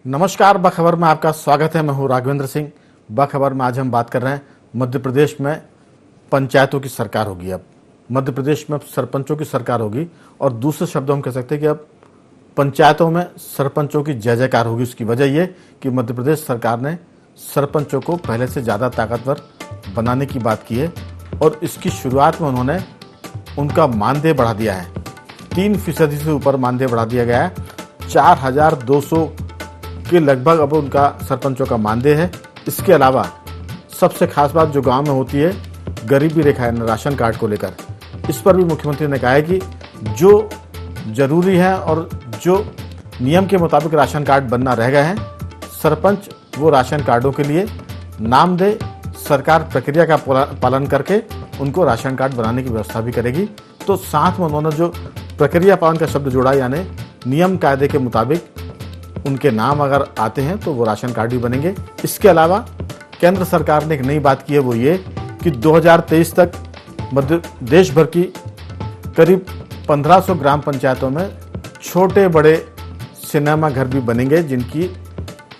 नमस्कार, बखबर में आपका स्वागत है। मैं हूं राघवेंद्र सिंह। बखबर में आज हम बात कर रहे हैं मध्य प्रदेश में पंचायतों की सरकार होगी। अब मध्य प्रदेश में सरपंचों की सरकार होगी और दूसरे शब्दों हम कह सकते हैं कि अब पंचायतों में सरपंचों की जय जयकार होगी। उसकी वजह यह कि मध्य प्रदेश सरकार ने सरपंचों को पहले से ज़्यादा ताकतवर बनाने की बात की है और इसकी शुरुआत में उन्होंने उनका मानदेय बढ़ा दिया है। 3% से ऊपर मानदेय बढ़ा दिया गया है। 4,200 के लगभग अब उनका सरपंचों का मानदेय है। इसके अलावा सबसे खास बात जो गांव में होती है, गरीबी रेखा है राशन कार्ड को लेकर, इस पर भी मुख्यमंत्री ने कहा है कि जो जरूरी है और जो नियम के मुताबिक राशन कार्ड बनना रह गए हैं, सरपंच वो राशन कार्डों के लिए नाम दे, सरकार प्रक्रिया का पालन करके उनको राशन कार्ड बनाने की व्यवस्था भी करेगी। तो साथ में उन्होंने जो प्रक्रिया पालन का शब्द जोड़ा, यानी नियम कायदे के मुताबिक उनके नाम अगर आते हैं तो वो राशन कार्ड भी बनेंगे। इसके अलावा केंद्र सरकार ने एक नई बात की है, वो ये कि 2023 तक मध्य देश भर की करीब 1500 ग्राम पंचायतों में छोटे बड़े सिनेमा घर भी बनेंगे, जिनकी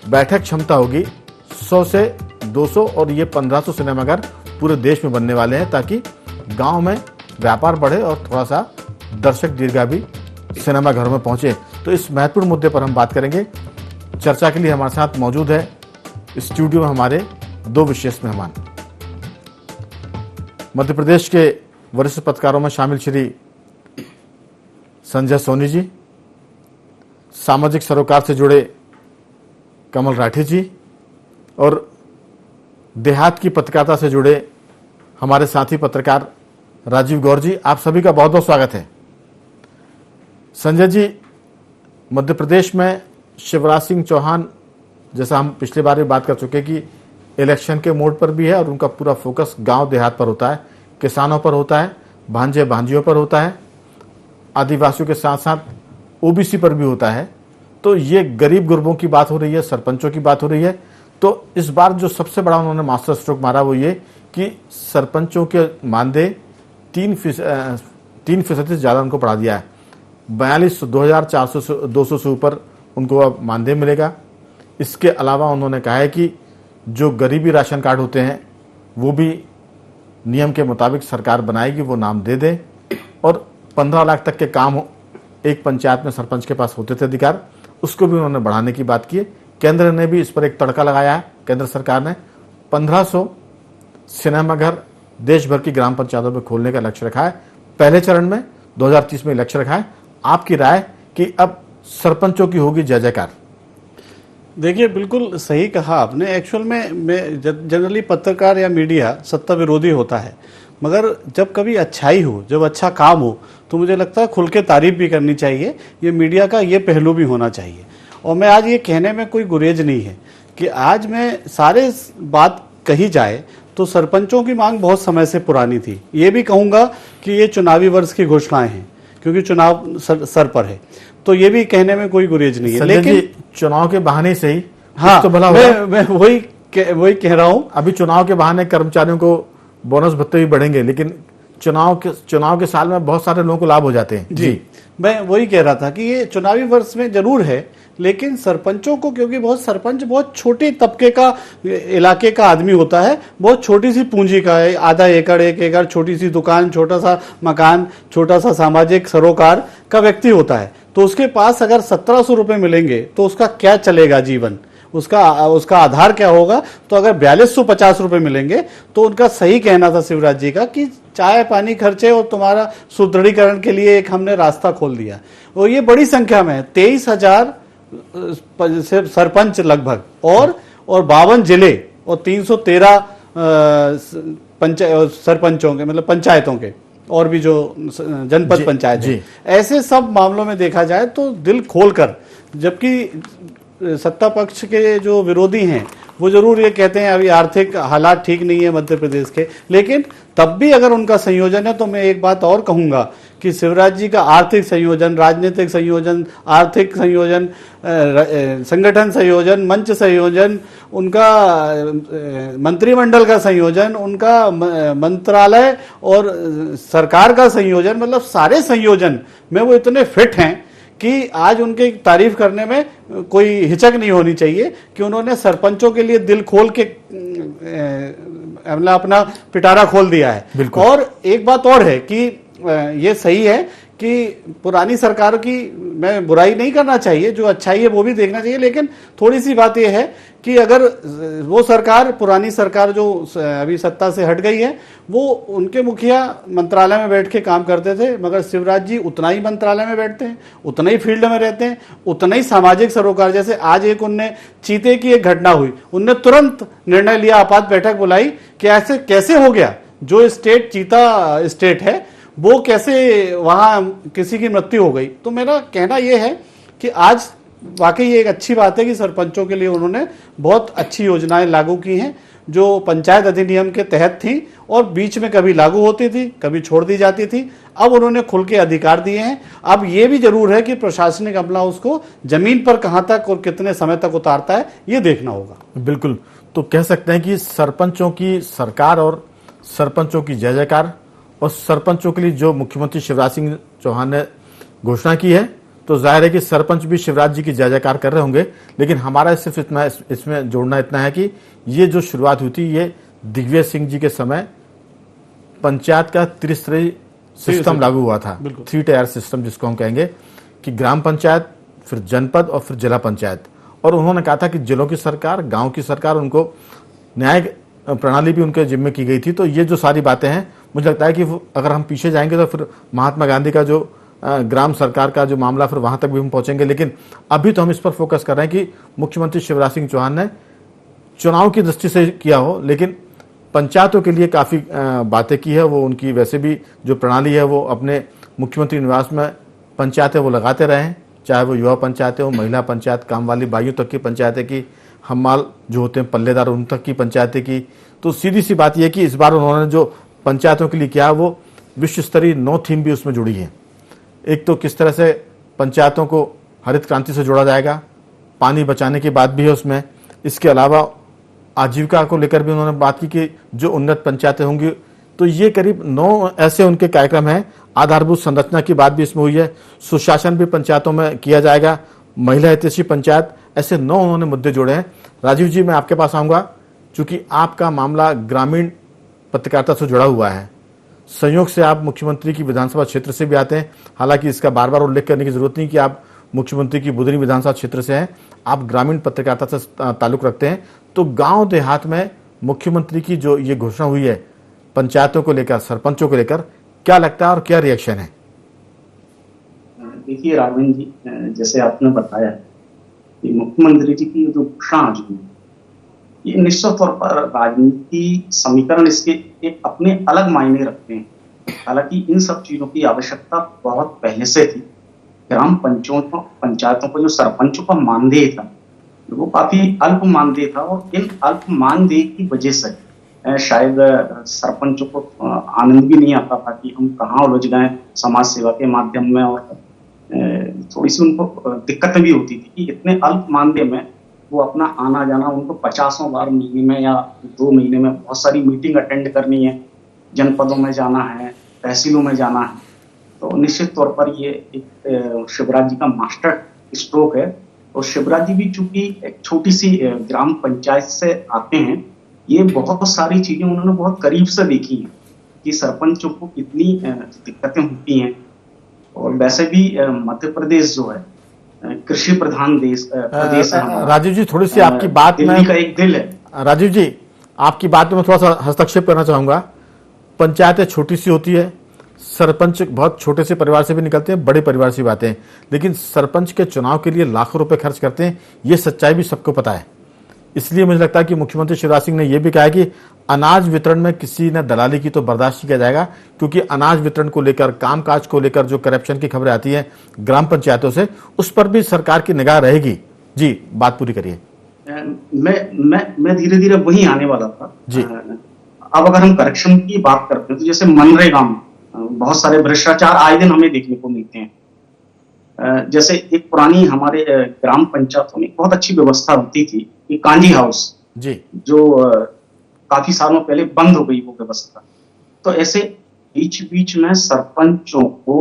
बैठक क्षमता होगी 100 से 200 और ये 1500 सिनेमा घर पूरे देश में बनने वाले हैं, ताकि गांव में व्यापार बढ़े और थोड़ा सा दर्शक दीर्घा भी सिनेमा घरों में पहुंचे। तो इस महत्वपूर्ण मुद्दे पर हम बात करेंगे। चर्चा के लिए हमारे साथ मौजूद है स्टूडियो में हमारे दो विशेष मेहमान। मध्य प्रदेश के वरिष्ठ पत्रकारों में शामिल श्री संजय सोनी जी, सामाजिक सरोकार से जुड़े कमल राठी जी और देहात की पत्रकारिता से जुड़े हमारे साथी पत्रकार राजीव गौर जी। आप सभी का बहुत बहुत स्वागत है। संजय जी, मध्य प्रदेश में शिवराज सिंह चौहान, जैसा हम पिछली बार भी बात कर चुके कि इलेक्शन के मोड पर भी है और उनका पूरा फोकस गांव देहात पर होता है, किसानों पर होता है, भांजे भांजियों पर होता है, आदिवासियों के साथ साथ ओबीसी पर भी होता है। तो ये गरीब गुरबों की बात हो रही है, सरपंचों की बात हो रही है। तो इस बार जो सबसे बड़ा उन्होंने मास्टर स्ट्रोक मारा वो ये कि सरपंचों के मानदेय 3% से ज़्यादा उनको बढ़ा दिया है। 2,400 से ऊपर उनको अब मानदेय मिलेगा। इसके अलावा उन्होंने कहा है कि जो गरीबी राशन कार्ड होते हैं वो भी नियम के मुताबिक सरकार बनाएगी, वो नाम दे दे। और 15 लाख तक के काम एक पंचायत में सरपंच के पास होते थे अधिकार, उसको भी उन्होंने बढ़ाने की बात की है। केंद्र ने भी इस पर एक तड़का लगाया है। केंद्र सरकार ने 1500 सिनेमा घर देश भर की ग्राम पंचायतों में खोलने का लक्ष्य रखा है। पहले चरण में 2030 में लक्ष्य रखा है। आपकी राय कि अब सरपंचों की होगी जय जयकार? देखिए, बिल्कुल सही कहा आपने। एक्चुअल में जनरली पत्रकार या मीडिया सत्ता विरोधी होता है, मगर जब कभी अच्छाई हो, जब अच्छा काम हो, तो मुझे लगता है खुल के तारीफ भी करनी चाहिए। ये मीडिया का ये पहलू भी होना चाहिए। और मैं आज ये कहने में कोई गुरेज नहीं है कि आज मैं सारे बात कही जाए तो सरपंचों की मांग बहुत समय से पुरानी थी। ये भी कहूँगा कि ये चुनावी वर्ष की घोषणाएं हैं, क्योंकि चुनाव सर पर है, तो ये भी कहने में कोई गुरेज नहीं है। लेकिन चुनाव के बहाने से ही हाँ, तो भला मैं वही कह रहा हूं। अभी चुनाव के बहाने कर्मचारियों को बोनस भत्ते भी बढ़ेंगे, लेकिन चुनाव के साल में बहुत सारे लोगों को लाभ हो जाते हैं। जी, मैं वही कह रहा था कि ये चुनावी वर्ष में जरूर है, लेकिन सरपंचों को, क्योंकि सरपंच बहुत छोटे तबके का, इलाके का आदमी होता है, बहुत छोटी सी पूंजी का है, आधा एकड़, 1 एकड़, छोटी सी दुकान, छोटा सा मकान, छोटा सा सामाजिक सरोकार का व्यक्ति होता है। तो उसके पास अगर 1700 रुपए मिलेंगे तो उसका क्या चलेगा जीवन, उसका आधार क्या होगा? तो अगर 4250 रुपए मिलेंगे तो उनका सही कहना था शिवराज जी का कि चाय पानी खर्चे और तुम्हारा सुदृढ़ीकरण के लिए एक हमने रास्ता खोल दिया। और ये बड़ी संख्या में 23,000 सरपंच लगभग और 52 जिले और 313 सरपंचों के, मतलब पंचायतों के, और भी जो जनपद पंचायत है, ऐसे सब मामलों में देखा जाए तो दिल खोलकर, जबकि सत्ता पक्ष के जो विरोधी हैं वो जरूर ये कहते हैं अभी आर्थिक हालात ठीक नहीं है मध्य प्रदेश के, लेकिन तब भी अगर उनका संयोजन है तो मैं एक बात और कहूंगा कि शिवराज जी का आर्थिक संयोजन, राजनीतिक संयोजन, आर्थिक संयोजन, संगठन संयोजन, मंच संयोजन, उनका मंत्रिमंडल का संयोजन, उनका मंत्रालय और सरकार का संयोजन, मतलब सारे संयोजन में वो इतने फिट हैं कि आज उनके तारीफ करने में कोई हिचक नहीं होनी चाहिए कि उन्होंने सरपंचों के लिए दिल खोल के अपना पिटारा खोल दिया है। और एक बात और है कि ये सही है कि पुरानी सरकार की मैं बुराई नहीं करना चाहिए, जो अच्छाई है वो भी देखना चाहिए, लेकिन थोड़ी सी बात यह है कि अगर वो सरकार, पुरानी सरकार जो अभी सत्ता से हट गई है, वो उनके मुखिया मंत्रालय में बैठ के काम करते थे, मगर शिवराज जी उतना ही मंत्रालय में बैठते हैं, उतना ही फील्ड में रहते हैं, उतना ही सामाजिक सरोकार। जैसे आज एक उनने चीते की एक घटना हुई, उनने तुरंत निर्णय लिया, आपात बैठक बुलाई कि ऐसे कैसे हो गया, जो स्टेट चीता स्टेट है वो कैसे वहां किसी की मृत्यु हो गई। तो मेरा कहना यह है कि आज वाकई ये एक अच्छी बात है कि सरपंचों के लिए उन्होंने बहुत अच्छी योजनाएं लागू की हैं, जो पंचायत अधिनियम के तहत थी और बीच में कभी लागू होती थी, कभी छोड़ दी जाती थी। अब उन्होंने खुल के अधिकार दिए हैं। अब ये भी जरूर है कि प्रशासनिक अमला उसको जमीन पर कहां तक और कितने समय तक उतारता है, ये देखना होगा। बिल्कुल, तो कह सकते हैं कि सरपंचों की सरकार और सरपंचों की जय जयकार, और सरपंचों के लिए जो मुख्यमंत्री शिवराज सिंह चौहान ने घोषणा की है, तो जाहिर है कि सरपंच भी शिवराज जी की जय जयकार कर रहे होंगे। लेकिन हमारा सिर्फ इतना इसमें जोड़ना इतना है कि ये जो शुरुआत हुई थी, ये दिग्विजय सिंह जी के समय पंचायत का त्रिस्तरीय सिस्टम लागू हुआ था, 3 टायर सिस्टम जिसको हम कहेंगे, कि ग्राम पंचायत, फिर जनपद और फिर जिला पंचायत। और उन्होंने कहा था कि जिलों की सरकार, गांव की सरकार, उनको न्यायिक प्रणाली भी उनके जिम्मे की गई थी। तो ये जो सारी बातें हैं, मुझे लगता है कि अगर हम पीछे जाएंगे तो फिर महात्मा गांधी का जो ग्राम सरकार का जो मामला, फिर वहां तक भी हम पहुंचेंगे। लेकिन अभी तो हम इस पर फोकस कर रहे हैं कि मुख्यमंत्री शिवराज सिंह चौहान ने चुनाव की दृष्टि से किया हो, लेकिन पंचायतों के लिए काफी बातें की है। वो उनकी वैसे भी जो प्रणाली है, वो अपने मुख्यमंत्री निवास में पंचायतें वो लगाते रहे हैं, चाहे वो युवा पंचायतें हो, महिला पंचायत, काम वाली बाइयों तक की पंचायतें की, हमाल जो होते हैं पल्लेदार उन तक की पंचायतें की। तो सीधी सी बात यह कि इस बार उन्होंने जो पंचायतों के लिए किया, वो विश्व स्तरीय 9 थीम भी उसमें जुड़ी है। एक तो किस तरह से पंचायतों को हरित क्रांति से जोड़ा जाएगा, पानी बचाने की बात भी है उसमें। इसके अलावा आजीविका को लेकर भी उन्होंने बात की कि जो उन्नत पंचायतें होंगी, तो ये करीब 9 ऐसे उनके कार्यक्रम हैं। आधारभूत संरचना की बात भी इसमें हुई है, सुशासन भी पंचायतों में किया जाएगा, महिला हितैषी पंचायत, ऐसे 9 उन्होंने मुद्दे जोड़े हैं। राजीव जी, मैं आपके पास आऊंगा, चूंकि आपका मामला ग्रामीण पत्रकारिता से जुड़ा हुआ है, संयोग से आप मुख्यमंत्री की विधानसभा क्षेत्र से भी आते हैं। हालांकि इसका बार बार उल्लेख करने की जरूरत नहीं कि आप मुख्यमंत्री की बुधनी विधानसभा क्षेत्र से हैं, आप ग्रामीण पत्रकारिता से ताल्लुक रखते हैं। तो गांव देहात में मुख्यमंत्री की जो ये घोषणा हुई है पंचायतों को लेकर, सरपंचों को लेकर, क्या लगता है और क्या रिएक्शन है? देखिए राघवेंद्र जी, जैसे आपने बताया कि मुख्यमंत्री जी की जो घोषणा आज हुई, ये निश्चित तौर पर राजनीति समीकरण इसके एक अपने अलग मायने रखते हैं। हालांकि इन सब चीजों की आवश्यकता बहुत पहले से थी। ग्राम पंचायतों को जो सरपंचों का मानदेय था, वो काफी अल्प मानदेय था, और इन अल्प मानदेय की वजह से शायद सरपंचों को आनंद भी नहीं आता था कि हम कहाँ उलझ गए समाज सेवा के माध्यम में, और थोड़ी सी उनको दिक्कतें भी होती थी कि इतने अल्प मानदेय में वो अपना आना जाना, उनको 50 बार महीने में या 2 महीने में बहुत सारी मीटिंग अटेंड करनी है, जनपदों में जाना है, तहसीलों में जाना है। तो निश्चित तौर पर ये एक शिवराज जी का मास्टर स्ट्रोक है। और शिवराज जी भी चूंकि एक छोटी सी ग्राम पंचायत से आते हैं, ये बहुत सारी चीजें उन्होंने बहुत करीब से देखी हैं कि सरपंचों को कितनी दिक्कतें होती हैं। और वैसे भी मध्य प्रदेश जो है कृषि प्रधान प्रदेश है। राजीव जी, थोड़ी सी आपकी बात में, दिल्ली का एक दिल है। राजीव जी, आपकी बात में मैं थोड़ा सा हस्तक्षेप करना चाहूंगा। पंचायतें छोटी सी होती है, सरपंच बहुत छोटे से परिवार से भी निकलते हैं, बड़े परिवार से बातें हैं, लेकिन सरपंच के चुनाव के लिए लाखों रुपए खर्च करते हैं, ये सच्चाई भी सबको पता है। इसलिए मुझे लगता है कि मुख्यमंत्री शिवराज सिंह ने यह भी कहा है कि अनाज वितरण में किसी ने दलाली की तो बर्दाश्त किया जाएगा, क्योंकि अनाज वितरण को लेकर, कामकाज को लेकर जो करप्शन की खबरें आती हैं ग्राम पंचायतों से, उस पर भी सरकार की निगाह रहेगी। जी, बात पूरी करिए। मैं धीरे धीरे वही आने वाला था जी। अब अगर हम करप्शन की बात करते हैं, तो जैसे मनरेगा में बहुत सारे भ्रष्टाचार आए दिन हमें देखने को मिलते हैं। जैसे एक पुरानी हमारे ग्राम पंचायतों में बहुत अच्छी व्यवस्था होती थी, कांजी हाउस जी, जो काफी सालों पहले बंद हो गई वो व्यवस्था। तो ऐसे बीच बीच में सरपंचों को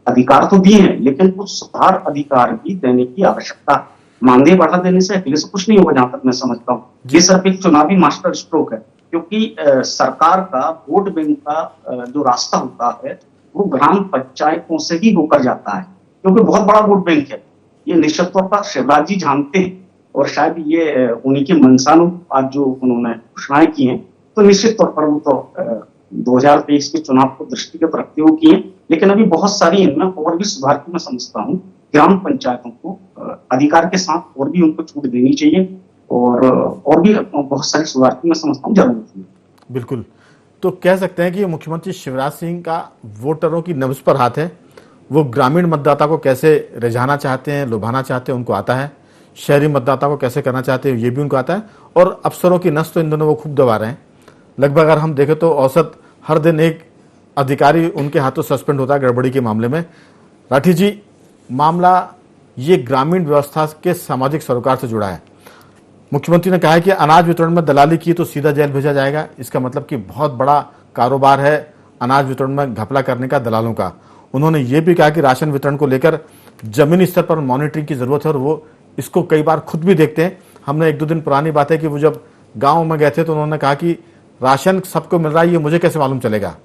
अधिकार तो दिए हैं, लेकिन कुछ सुधार अधिकार भी देने की आवश्यकता। मानदेय बढ़ा देने से अकेले से कुछ नहीं होगा, जहां तक मैं समझता हूँ। ये सिर्फ एक चुनावी मास्टर स्ट्रोक है, क्योंकि सरकार का वोट बैंक का जो रास्ता होता है वो ग्राम पंचायतों से ही होकर जाता है, क्योंकि बहुत बड़ा वोट बैंक है। ये निश्चित तौर पर शिवराज जी जानते हैं, और शायद ये उन्हीं के मंशानुपात जो उन्होंने घोषणाएं की हैं, तो निश्चित तौर पर वो तो 2023 के चुनाव को दृष्टिगत रखते हुए किए। लेकिन अभी बहुत सारी इनमें और भी सुधार की मैं समझता हूँ। ग्राम पंचायतों को अधिकार के साथ और भी उनको छूट देनी चाहिए, और भी बहुत सारे सुधार की मैं समझता हूँ जरूरत है। बिल्कुल। तो कह सकते हैं कि मुख्यमंत्री शिवराज सिंह का वोटरों की नब्ज पर हाथ है। वो ग्रामीण मतदाता को कैसे रिझाना चाहते हैं, लुभाना चाहते हैं, उनको आता है। शहरी मतदाता को कैसे करना चाहते हैं, ये भी उनको आता है। और अफसरों की नस तो इन दोनों वो खूब दबा रहे हैं। लगभग अगर हम देखें तो औसत हर दिन एक अधिकारी उनके हाथों सस्पेंड होता है गड़बड़ी के मामले में। राठी जी, मामला ये ग्रामीण व्यवस्था के सामाजिक सरोकार से जुड़ा है। मुख्यमंत्री ने कहा है कि अनाज वितरण में दलाली की तो सीधा जेल भेजा जाएगा। इसका मतलब कि बहुत बड़ा कारोबार है अनाज वितरण में घपला करने का, दलालों का। उन्होंने ये भी कहा कि राशन वितरण को लेकर जमीनी स्तर पर मॉनिटरिंग की जरूरत है, और वो इसको कई बार खुद भी देखते हैं। हमने 1-2 दिन पुरानी बात है कि वो जब गाँव में गए थे तो उन्होंने कहा कि राशन सबको मिल रहा है, ये मुझे कैसे मालूम चलेगा।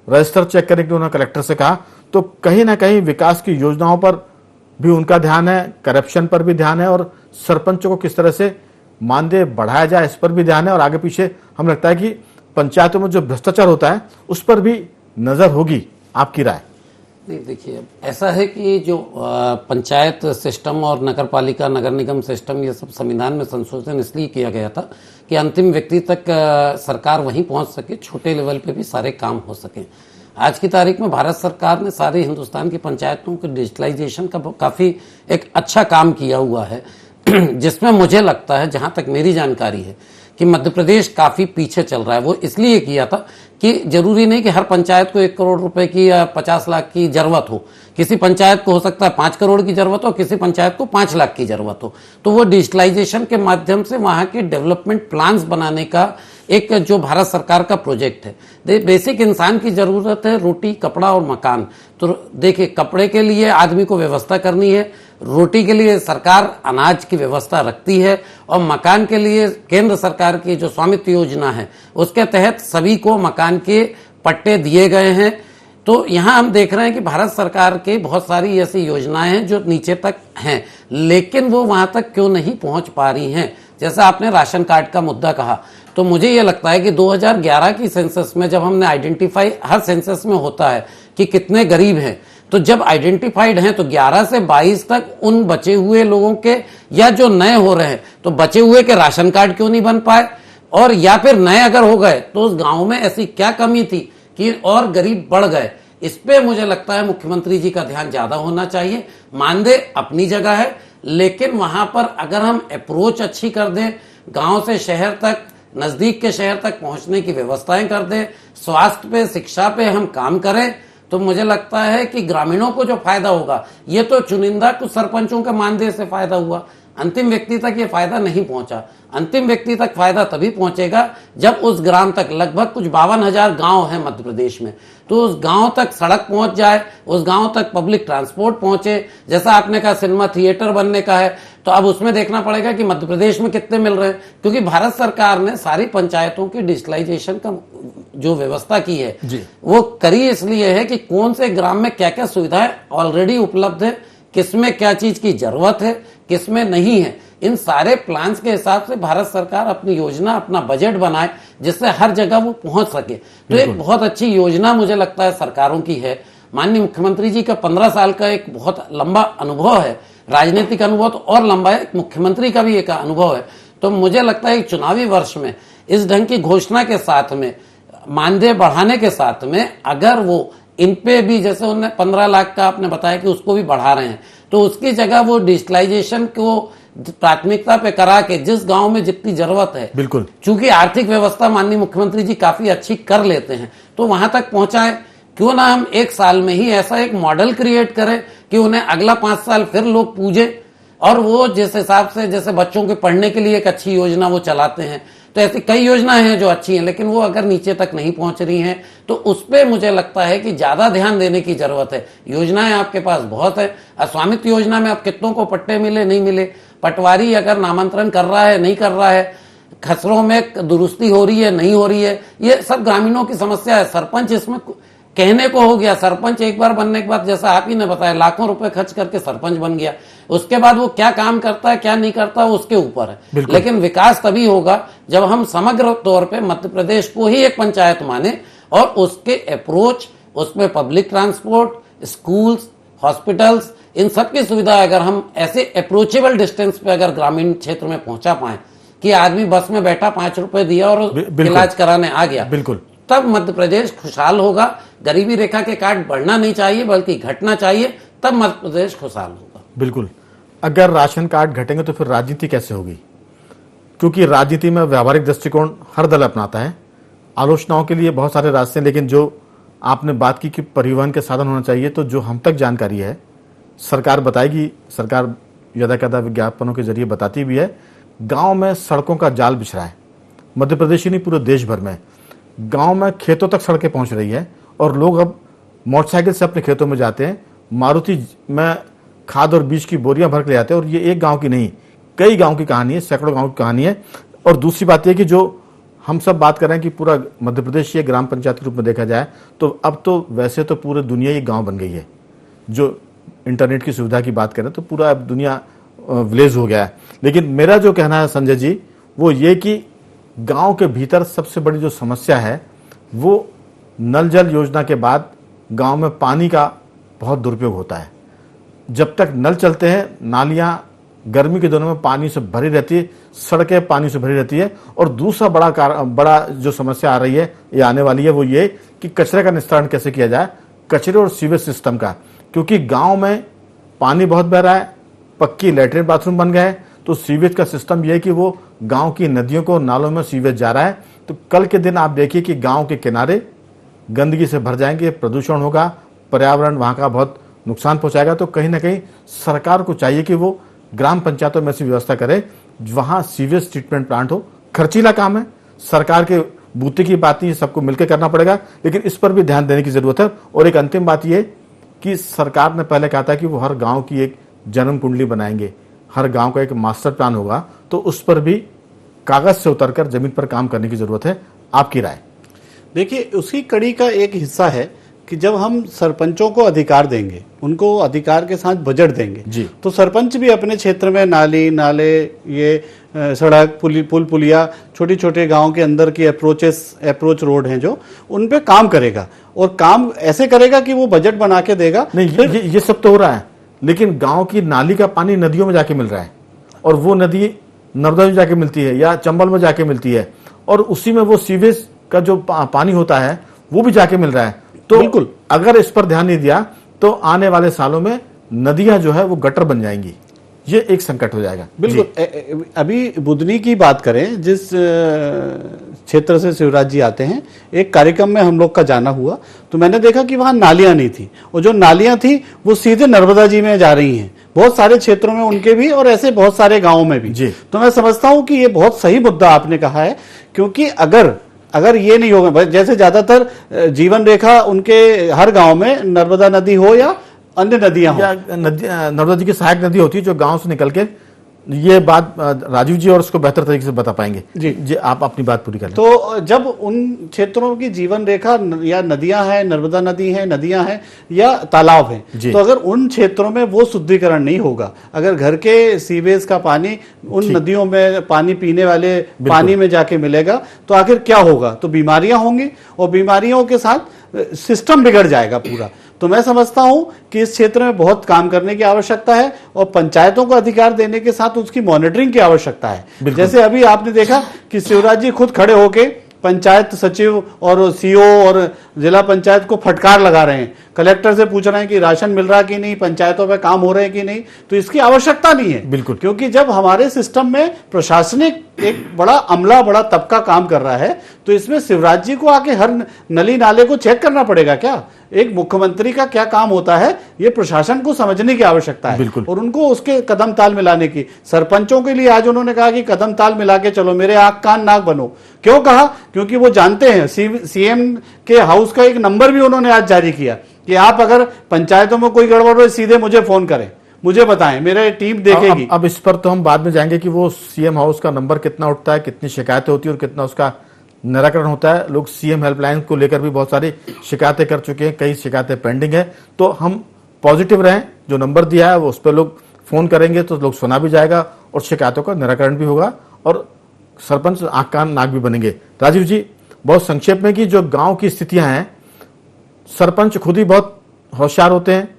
रजिस्टर चेक करने के लिए उन्होंने कलेक्टर से कहा। तो कहीं ना कहीं विकास की योजनाओं पर भी उनका ध्यान है, करप्शन पर भी ध्यान है, और सरपंचों को किस तरह से मानदेय बढ़ाया जाए इस पर भी ध्यान है। और आगे पीछे हमें लगता है कि पंचायतों में जो भ्रष्टाचार होता है उस पर भी नजर होगी। आपकी राय? नहीं, देखिए, ऐसा है कि जो पंचायत सिस्टम और नगर पालिका नगर निगम सिस्टम, ये सब संविधान में संशोधन इसलिए किया गया था कि अंतिम व्यक्ति तक सरकार वहीं पहुंच सके, छोटे लेवल पे भी सारे काम हो सके। आज की तारीख में भारत सरकार ने सारे हिंदुस्तान की पंचायतों के डिजिटलाइजेशन का काफ़ी एक अच्छा काम किया हुआ है, जिसमें मुझे लगता है, जहां तक मेरी जानकारी है, कि मध्य प्रदेश काफ़ी पीछे चल रहा है। वो इसलिए किया था कि जरूरी नहीं कि हर पंचायत को 1 करोड़ रुपए की या 50 लाख की जरूरत हो। किसी पंचायत को हो सकता है 5 करोड़ की जरूरत हो, किसी पंचायत को 5 लाख की जरूरत हो। तो वो डिजिटलाइजेशन के माध्यम से वहां के डेवलपमेंट प्लान्स बनाने का एक जो भारत सरकार का प्रोजेक्ट है। बेसिक इंसान की जरूरत है रोटी, कपड़ा और मकान। तो देखिए, कपड़े के लिए आदमी को व्यवस्था करनी है, रोटी के लिए सरकार अनाज की व्यवस्था रखती है, और मकान के लिए केंद्र सरकार की जो स्वामित्व योजना है उसके तहत सभी को मकान के पट्टे दिए गए हैं। तो यहाँ हम देख रहे हैं कि भारत सरकार के बहुत सारी ऐसी योजनाएं हैं जो नीचे तक हैं, लेकिन वो वहां तक क्यों नहीं पहुंच पा रही हैं। जैसा आपने राशन कार्ड का मुद्दा कहा, तो मुझे ये लगता है कि 2011 की सेंसस में जब हमने आइडेंटिफाई, हर सेंसस में होता है कि कितने गरीब हैं, तो जब आइडेंटिफाइड हैं तो 11 से 22 तक उन बचे हुए लोगों के, या जो नए हो रहे हैं तो बचे हुए के राशन कार्ड क्यों नहीं बन पाए, और या फिर नए अगर हो गए तो उस गांव में ऐसी क्या कमी थी कि और गरीब बढ़ गए। इस पे मुझे लगता है मुख्यमंत्री जी का ध्यान ज्यादा होना चाहिए। मानदेय अपनी जगह है, लेकिन वहां पर अगर हम अप्रोच अच्छी कर दें, गांव से शहर तक, नजदीक के शहर तक पहुंचने की व्यवस्थाएं कर दें, स्वास्थ्य पे, शिक्षा पे हम काम करें, तो मुझे लगता है कि ग्रामीणों को जो फायदा होगा, ये तो चुनिंदा कुछ सरपंचों के मानदेय से फायदा हुआ, अंतिम व्यक्ति तक ये फायदा नहीं पहुंचा। अंतिम व्यक्ति तक फायदा तभी पहुंचेगा जब उस ग्राम तक, लगभग कुछ 52,000 गांव है मध्य प्रदेश में, तो उस गांव तक सड़क पहुंच जाए, उस गांव तक पब्लिक ट्रांसपोर्ट पहुंचे। जैसा आपने कहा सिनेमा थिएटर बनने का है, तो अब उसमें देखना पड़ेगा कि मध्य प्रदेश में कितने मिल रहे हैं, क्योंकि भारत सरकार ने सारी पंचायतों की डिजिटलाइजेशन का जो व्यवस्था की है वो करी इसलिए है कि कौन से ग्राम में क्या क्या सुविधाएं ऑलरेडी उपलब्ध है, किसमें क्या चीज की जरूरत है, किसमें नहीं है। इन सारे प्लान्स के हिसाब से भारत सरकार अपनी योजना, अपना बजट बनाए, जिससे हर जगह वो पहुंच सके। तो एक बहुत अच्छी योजना मुझे लगता है सरकारों की है। माननीय मुख्यमंत्री जी का 15 साल का एक बहुत लंबा अनुभव है, राजनीतिक अनुभव तो और लंबा है, मुख्यमंत्री का भी एक अनुभव है। तो मुझे लगता है चुनावी वर्ष में इस ढंग की घोषणा के साथ में, मानदेय बढ़ाने के साथ में, अगर वो इन पे भी, जैसे उन्होंने 15 लाख का आपने बताया कि उसको भी बढ़ा रहे हैं, तो उसकी जगह वो डिजिटलाइजेशन को प्राथमिकता पे करा के जिस गांव में जितनी जरूरत है, बिल्कुल, चूंकि आर्थिक व्यवस्था माननीय मुख्यमंत्री जी काफी अच्छी कर लेते हैं, तो वहां तक पहुंचाएं। क्यों ना हम 1 साल में ही ऐसा एक मॉडल क्रिएट करें कि उन्हें अगला 5 साल फिर लोग पूजे, और वो जिस हिसाब से, जैसे बच्चों के पढ़ने के लिए एक अच्छी योजना वो चलाते हैं, तो ऐसी कई योजनाएं हैं जो अच्छी हैं, लेकिन वो अगर नीचे तक नहीं पहुंच रही हैं तो उस पर मुझे लगता है कि ज्यादा ध्यान देने की जरूरत है। योजनाएं आपके पास बहुत है, स्वामित्व योजना में आप कितनों को पट्टे मिले नहीं मिले, पटवारी अगर नामांतरण कर रहा है नहीं कर रहा है, खसरों में दुरुस्ती हो रही है नहीं हो रही है, ये सब ग्रामीणों की समस्या है। सरपंच इसमें कहने को हो गया, सरपंच एक बार बनने के बाद जैसा आप ही ने बताया लाखों रुपए खर्च करके सरपंच बन गया, उसके बाद वो क्या काम करता है क्या नहीं करता है उसके ऊपर है। लेकिन विकास तभी होगा जब हम समग्र तौर पे मध्य प्रदेश को ही एक पंचायत माने और उसके अप्रोच, उसमें पब्लिक ट्रांसपोर्ट, स्कूल्स, हॉस्पिटल्स, इन सब की सुविधा अगर हम ऐसे अप्रोचेबल डिस्टेंस पे अगर ग्रामीण क्षेत्र में पहुंचा पाए कि आदमी बस में बैठा 5 रुपए दिया और इलाज कराने आ गया, बिल्कुल, तब मध्य प्रदेश खुशहाल होगा। गरीबी रेखा के काट बढ़ना नहीं चाहिए बल्कि घटना चाहिए, तब मध्य प्रदेश खुशहाल होगा। बिल्कुल। अगर राशन कार्ड घटेंगे तो फिर राजनीति कैसे होगी? क्योंकि राजनीति में व्यावहारिक दृष्टिकोण हर दल अपनाता है, आलोचनाओं के लिए बहुत सारे रास्ते हैं, लेकिन जो आपने बात की कि परिवहन के साधन होना चाहिए, तो जो हम तक जानकारी है सरकार बताएगी, सरकार यदा विज्ञापनों के जरिए बताती भी है, गांव में सड़कों का जाल बिछ रहा है। मध्य प्रदेश ही नहीं पूरे देश भर में गांव में खेतों तक सड़कें पहुंच रही है और लोग अब मोटरसाइकिल से अपने खेतों में जाते हैं, मारुति में खाद और बीज की बोरियां भर के ले जाते हैं। और ये एक गांव की नहीं, कई गांव की कहानी है, सैकड़ों गांव की कहानी है। और दूसरी बात यह कि जो हम सब बात कर रहे हैं कि पूरा मध्य प्रदेश ये ग्राम पंचायत के रूप में देखा जाए तो अब तो वैसे तो पूरी दुनिया ही गांव बन गई है। जो इंटरनेट की सुविधा की बात करें तो पूरा अब दुनिया विलेज हो गया है। लेकिन मेरा जो कहना है संजय जी, वो ये कि गांव के भीतर सबसे बड़ी जो समस्या है वो नल जल योजना के बाद गांव में पानी का बहुत दुरुपयोग होता है। जब तक नल चलते हैं, नालियां गर्मी के दिनों में पानी से भरी रहती है, सड़कें पानी से भरी रहती है। और दूसरा बड़ा जो समस्या आ रही है ये आने वाली है, वो ये कि कचरे का निस्तारण कैसे किया जाए, कचरे और सीवेज सिस्टम का। क्योंकि गांव में पानी बहुत बह रहा है, पक्की लैट्रिन बाथरूम बन गए, तो सीवेज का सिस्टम यह है कि वो गांव की नदियों को नालों में सीवेज जा रहा है। तो कल के दिन आप देखिए कि गांव के किनारे गंदगी से भर जाएंगे, प्रदूषण होगा, पर्यावरण वहां का बहुत नुकसान पहुंचाएगा। तो कहीं ना कहीं सरकार को चाहिए कि वो ग्राम पंचायतों में ऐसी व्यवस्था करे वहां सीवेज ट्रीटमेंट प्लांट हो। खर्चीला काम है, सरकार के बूते की बात नहीं, सबको मिलकर करना पड़ेगा, लेकिन इस पर भी ध्यान देने की जरूरत है। और एक अंतिम बात यह कि सरकार ने पहले कहा था कि वो हर गांव की एक जन्म कुंडली बनाएंगे, हर गांव का एक मास्टर प्लान होगा, तो उस पर भी कागज से उतरकर जमीन पर काम करने की जरूरत है। आपकी राय? देखिए, उसी कड़ी का एक हिस्सा है कि जब हम सरपंचों को अधिकार देंगे, उनको अधिकार के साथ बजट देंगे जी, तो सरपंच भी अपने क्षेत्र में नाले, ये सड़क, पुल पुलिया, छोटे छोटे गांव के अंदर की अप्रोच रोड हैं जो, उन पे काम करेगा। और काम ऐसे करेगा कि वो बजट बना के देगा। नहीं, ये सब तो हो रहा है, लेकिन गांव की नाली का पानी नदियों में जाके मिल रहा है, और वो नदी नर्मदा में जाके मिलती है या चंबल में जाके मिलती है, और उसी में वो सीवेज का जो पानी होता है वो भी जाके मिल रहा है। तो बिल्कुल, अगर इस पर ध्यान नहीं दिया तो आने वाले सालों में नदियां जो है वो गटर बन जाएंगी, ये एक संकट हो जाएगा। बिल्कुल। अभी बुधनी की बात करें, जिस क्षेत्र से शिवराज जी आते हैं, एक कार्यक्रम में हम लोग का जाना हुआ तो मैंने देखा कि वहां नालियां नहीं थी, और जो नालियां थी वो सीधे नर्मदा जी में जा रही हैं, बहुत सारे क्षेत्रों में उनके भी, और ऐसे बहुत सारे गांवों में भी। तो मैं समझता हूं कि ये बहुत सही मुद्दा आपने कहा है, क्योंकि अगर ये नहीं होगा, जैसे ज्यादातर जीवन रेखा उनके हर गांव में नर्मदा नदी हो या अन्य नदियां हो, नर्मदा जी की सहायक नदी होती है जो गांव से निकल के, ये बात राजीव जी और उसको बेहतर तरीके से बता पाएंगे। जी, आप अपनी बात पूरी करें। तो जब उन क्षेत्रों की जीवन रेखा या नदियां हैं, नर्मदा नदी है, नदियां हैं या तालाब हैं, तो अगर उन क्षेत्रों में वो शुद्धिकरण नहीं होगा, अगर घर के सीवेज का पानी उन नदियों में पानी पीने वाले पानी में जाके मिलेगा तो आखिर क्या होगा? तो बीमारियां होंगी, और बीमारियों के साथ सिस्टम बिगड़ जाएगा पूरा। तो मैं समझता हूं कि इस क्षेत्र में बहुत काम करने की आवश्यकता है, और पंचायतों को अधिकार देने के साथ उसकी मॉनिटरिंग की आवश्यकता है। जैसे अभी आपने देखा कि शिवराज जी खुद खड़े होके पंचायत सचिव और सीओ और जिला पंचायत को फटकार लगा रहे हैं, कलेक्टर से पूछ रहे हैं कि राशन मिल रहा कि नहीं, पंचायतों पे काम हो रहे हैं कि नहीं, तो इसकी आवश्यकता नहीं है। बिल्कुल। क्योंकि जब हमारे सिस्टम में प्रशासनिक एक बड़ा अमला, बड़ा तबका काम कर रहा है, तो इसमें शिवराज जी को आके हर नली नाले को चेक करना पड़ेगा क्या? एक मुख्यमंत्री का क्या काम होता है, ये प्रशासन को समझने की आवश्यकता है। बिल्कुल। और उनको उसके कदम ताल मिलाने की, सरपंचों के लिए आज उन्होंने कहा कि कदम ताल मिला के चलो, मेरे आंख कान नाक बनो। क्यों कहा? क्योंकि वो जानते हैं, सीएम के हाउस का एक नंबर भी उन्होंने आज जारी किया कि आप अगर पंचायतों में कोई गड़बड़ हो सीधे मुझे फोन करें, मुझे बताएं, मेरे टीम देखेगी। अब इस पर तो हम बाद में जाएंगे कि वो सीएम हाउस का नंबर कितना उठता है, कितनी शिकायतें होती है और कितना उसका निराकरण होता है। लोग सीएम हेल्पलाइन को लेकर भी बहुत सारी शिकायतें कर चुके हैं, कई शिकायतें पेंडिंग है। तो हम पॉजिटिव रहें, जो नंबर दिया है वो उस पर लोग फोन करेंगे तो लोग सुना भी जाएगा और शिकायतों का निराकरण भी होगा और सरपंच आंख कान नाक भी बनेंगे। राजीव जी, बहुत संक्षेप में कि जो गांव की स्थितियां हैं, सरपंच खुद ही बहुत होशियार होते हैं।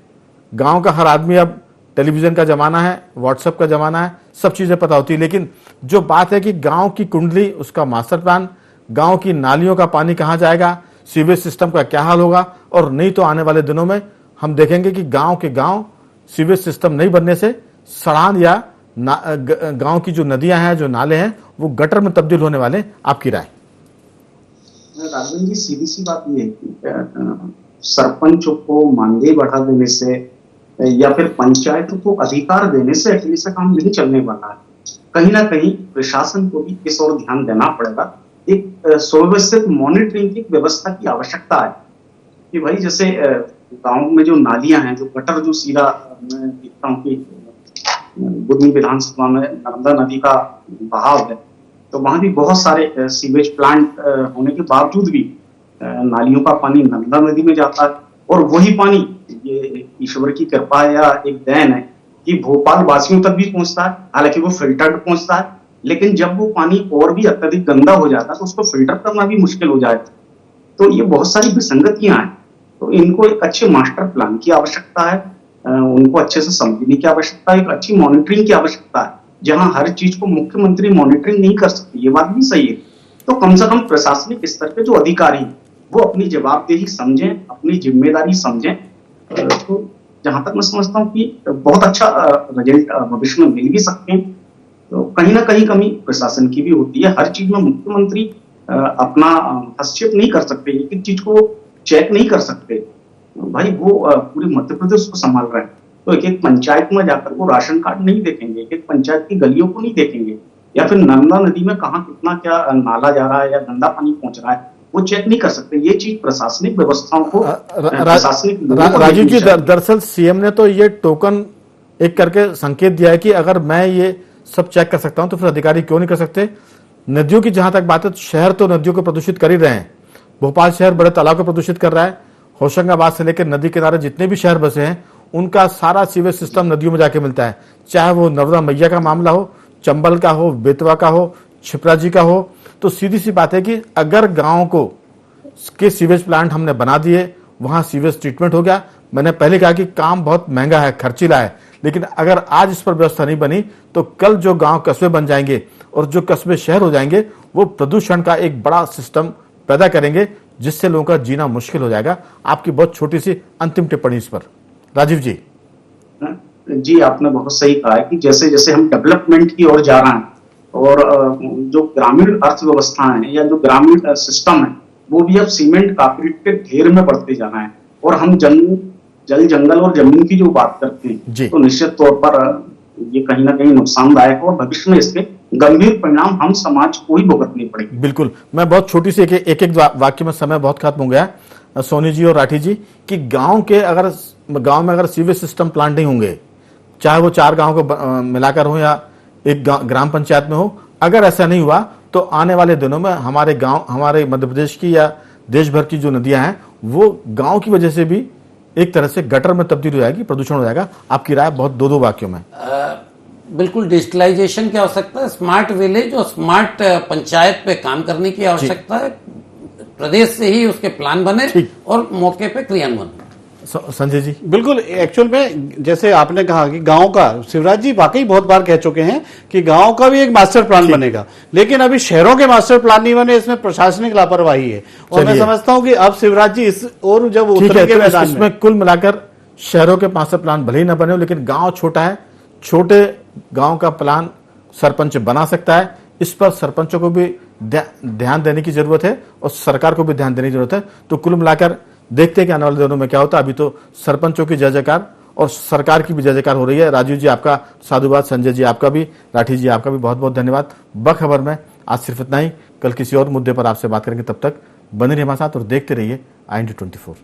गांव का हर आदमी, अब टेलीविजन का जमाना है, व्हाट्सएप का जमाना है, सब चीजें पता होती है। लेकिन जो बात है कि गांव की कुंडली, उसका मास्टर प्लान, गांव की नालियों का पानी कहां जाएगा, सीवेज सिस्टम का क्या हाल होगा, और नहीं तो आने वाले दिनों में हम देखेंगे कि गांव के गांव सीवेज सिस्टम नहीं बनने से सड़ान या गांव की जो नदियां हैं, जो नाले हैं, वो गटर में तब्दील होने वाले। आपकी राय? राघवन जी, सीधी सी बात यह है कि सरपंचों को मानदेय बढ़ा देने से या फिर पंचायतों को अधिकार देने से अकेले से काम नहीं चलने वाला है। कहीं ना कहीं प्रशासन को भी इस ओर ध्यान देना पड़ेगा। एक सुव्यवस्थित मॉनिटरिंग की व्यवस्था की आवश्यकता है कि भाई जैसे गांव में जो नालियां हैं, जो गटर, जो सीधा मैं देखता हूँ कि बुधनी विधानसभा में नर्मदा नदी का बहाव है, तो वहां भी बहुत सारे सीवेज प्लांट होने के बावजूद भी नालियों का पानी नर्मदा नदी में जाता है और वही पानी, ये ईश्वर की कृपा है या एक देन है कि भोपाल वासियों तक भी पहुंचता है। हालांकि वो फिल्टर्ड पहुंचता है, लेकिन जब वो पानी और भी अत्यधिक गंदा हो जाता है तो उसको फिल्टर करना भी मुश्किल हो जाएगा। तो ये बहुत सारी विसंगतियां हैं। तो इनको एक अच्छे मास्टर प्लान की आवश्यकता है, उनको अच्छे से समझने की आवश्यकता है, एक अच्छी मॉनिटरिंग की आवश्यकता है। जहां हर चीज को मुख्यमंत्री मॉनिटरिंग नहीं कर सकते, ये बात भी सही है, तो कम से कम प्रशासनिक स्तर के जो अधिकारी वो अपनी जवाबदेही समझें, अपनी जिम्मेदारी समझें। तो जहां तक मैं समझता हूँ कि बहुत अच्छा रिजल्ट भविष्य में मिल भी सकते हैं। तो कहीं ना कहीं कमी प्रशासन की भी होती है। हर चीज में मुख्यमंत्री अपना हस्तक्षेप नहीं कर सकते, एक एक चीज को चेक नहीं कर सकते। भाई वो पूरे मध्य प्रदेश को संभाल रहे हैं, तो एक एक पंचायत में जाकर वो राशन कार्ड नहीं देखेंगे, एक एक पंचायत की गलियों को नहीं देखेंगे, या फिर नर्मदा नदी में कहाँ कितना क्या नाला जा रहा है या गंदा पानी पहुंच रहा है, वो चेक नहीं कर सकते। ये चीज प्रशासनिक व्यवस्थाओं को, राजीव जी, दरअसल सीएम ने तो ये टोकन एक करके संकेत दिया है कि अगर मैं ये सब चेक कर सकता हूं तो फिर अधिकारी क्यों नहीं कर सकते। नदियों की जहां तक बात है, तो शहर तो नदियों को प्रदूषित कर ही रहे हैं। भोपाल शहर बड़े तालाब को प्रदूषित कर रहा है। होशंगाबाद से लेकर नदी किनारे जितने भी शहर बसे हैं, उनका सारा सीवेज सिस्टम नदियों में जाके मिलता है। चाहे वो नर्मदा मैया का मामला हो, चंबल का हो, बेतवा का हो, छिपरा जी का हो। तो सीधी सी बात है कि अगर गांव को के सीवेज प्लांट हमने बना दिए, वहां सीवेज ट्रीटमेंट हो गया। मैंने पहले कहा कि काम बहुत महंगा है, खर्चीला है, लेकिन अगर आज इस पर व्यवस्था नहीं बनी तो कल जो गांव कस्बे बन जाएंगे और जो कस्बे शहर हो जाएंगे, वो प्रदूषण का एक बड़ा सिस्टम पैदा करेंगे, जिससे लोगों का जीना मुश्किल हो जाएगा। आपकी बहुत छोटी सी अंतिम टिप्पणी इस पर, राजीव जी। जी, आपने बहुत सही कहा है कि जैसे जैसे हम डेवलपमेंट की ओर जा रहे हैं और जो ग्रामीण अर्थव्यवस्था है या जो ग्रामीण सिस्टम है, वो भी अब सीमेंट कंक्रीट के ढेर में बढ़ते जा रहे हैं। और हम जल जंगल और जमीन की जो बात करते हैं, तो निश्चित तौर पर ये कहीं ना कहीं नुकसानदायक है और भविष्य में इसके गंभीर परिणाम हम समाज को ही भुगतने पड़ेंगे। बिल्कुल। मैं बहुत छोटी सी एक वाक्य में, समय बहुत खत्म हो गया, सोनी जी और राठी जी, कि गांव में अगर सीवेज सिस्टम प्लांट नहीं होंगे, चाहे वो 4 गांव को मिलाकर हो या एक ग्राम पंचायत में हो, अगर ऐसा नहीं हुआ तो आने वाले दिनों में हमारे गांव, हमारे मध्य प्रदेश की या देश भर की जो नदियां हैं, वो गांव की वजह से भी एक तरह से गटर में तब्दील हो जाएगी, प्रदूषण हो जाएगा। आपकी राय बहुत 2 वाक्यों में। बिल्कुल, डिजिटलाइजेशन की आवश्यकता है, स्मार्ट विलेज और स्मार्ट पंचायत पे काम करने की आवश्यकता है। प्रदेश से ही उसके प्लान बने और मौके पे क्रियान्वयन। संजय जी। बिल्कुल, एक्चुअल में जैसे आपने कहा कि गांव का, शिवराज जी वाकई बहुत बार कह चुके हैं कि गांव का भी एक मास्टर प्लान बनेगा, लेकिन अभी शहरों के मास्टर प्लान नहीं बने, इसमें प्रशासनिक लापरवाही है। और मैं समझता हूं कि अब शिवराज जी इस और जब उतरेंगे मैदान में, इसमें कुल मिलाकर शहरों के मास्टर प्लान भले ही न बने हो, लेकिन गांव छोटा है, छोटे गांव का प्लान सरपंच बना सकता है। इस पर सरपंचों को भी ध्यान देने की जरूरत है और सरकार को भी ध्यान देने की जरूरत है। तो कुल मिलाकर देखते हैं कि आने वाले दिनों में क्या होता है। अभी तो सरपंचों की जय जयकार और सरकार की भी जय जयकार हो रही है। राजीव जी आपका साधुवाद, संजय जी आपका भी, राठी जी आपका भी बहुत बहुत धन्यवाद। बखबर में आज सिर्फ इतना ही, कल किसी और मुद्दे पर आपसे बात करेंगे। तब तक बने रहिए हमारे साथ और देखते रहिए IND24।